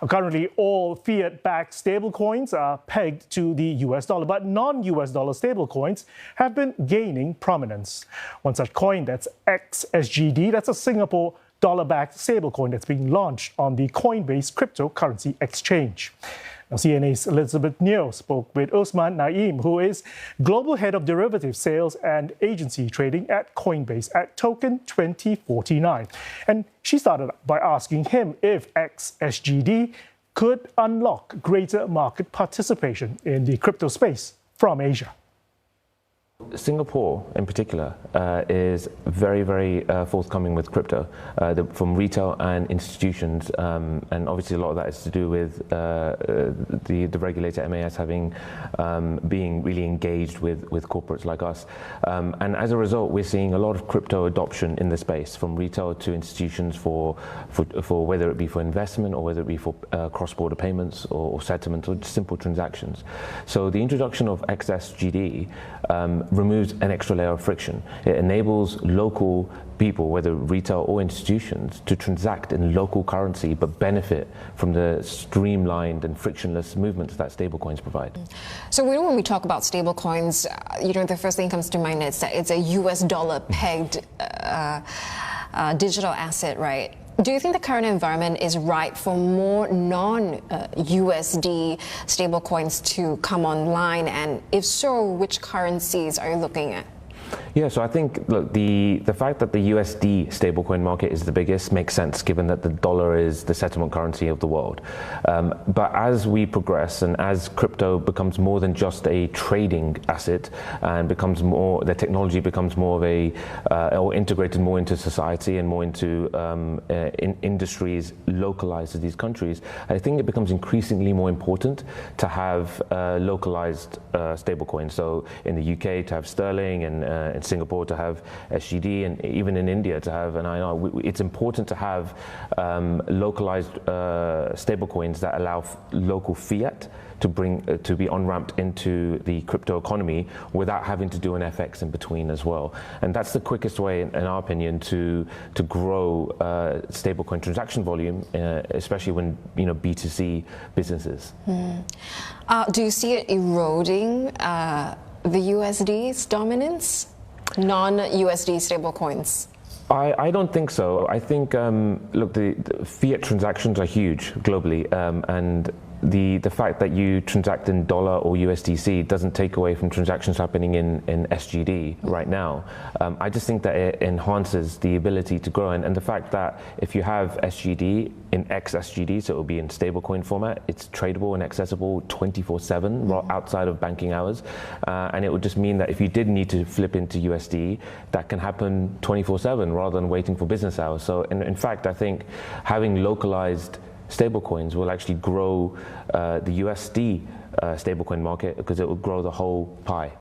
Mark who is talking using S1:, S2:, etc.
S1: Currently, all fiat-backed stablecoins are pegged to the US dollar, but non-US dollar stablecoins have been gaining prominence. One such coin, that's XSGD, that's a Singapore dollar-backed stablecoin that's being launched on the Coinbase cryptocurrency exchange. Now, CNA's Elizabeth Neo spoke with Usman Naeem, who is Global Head of Derivative Sales and Agency Trading at Coinbase at Token 2049. And she started by asking him if XSGD could unlock greater market participation in the crypto space from Asia.
S2: Singapore, in particular, is very forthcoming with crypto, from retail and institutions, and obviously a lot of that is to do with the regulator MAS being really engaged with corporates like us, and as a result, we're seeing a lot of crypto adoption in the space, from retail to institutions for whether it be for investment or whether it be for cross-border payments or settlement or just simple transactions. So the introduction of XSGD removes an extra layer of friction. It enables local people, whether retail or institutions, to transact in local currency but benefit from the streamlined and frictionless movements that stablecoins provide.
S3: So when we talk about stablecoins, the first thing that comes to mind is that it's a US dollar pegged digital asset, right? Do you think the current environment is right for more non-USD stablecoins to come online? And if so, which currencies are you looking at?
S2: Yeah, so I think, look, the fact that the USD stablecoin market is the biggest makes sense, given that the dollar is the settlement currency of the world. But as we progress and as crypto becomes more than just a trading asset and the technology becomes more of or integrated more into society and more into industries localized to these countries, I think it becomes increasingly more important to have localized stablecoins. So in the UK to have sterling, and in Singapore to have SGD, and even in India to have an INR. It's important to have localized stablecoins that allow local fiat to be on-ramped into the crypto economy without having to do an FX in between as well. And that's the quickest way, in our opinion, to grow stablecoin transaction volume, especially when B2C businesses.
S3: Do you see it eroding the USD's dominance? Non-USD stablecoins?
S2: I don't think so. I think, look, the fiat transactions are huge globally, and the fact that you transact in dollar or USDC doesn't take away from transactions happening in SGD right now. I just think that it enhances the ability to grow, and the fact that if you have SGD in XSGD, so it will be in stablecoin format, it's tradable and accessible 24/7 outside of banking hours, and it would just mean that if you did need to flip into USD, that can happen 24/7 rather than waiting for business hours. So in fact, I think having localized stablecoins will actually grow the USD stablecoin market, because it will grow the whole pie.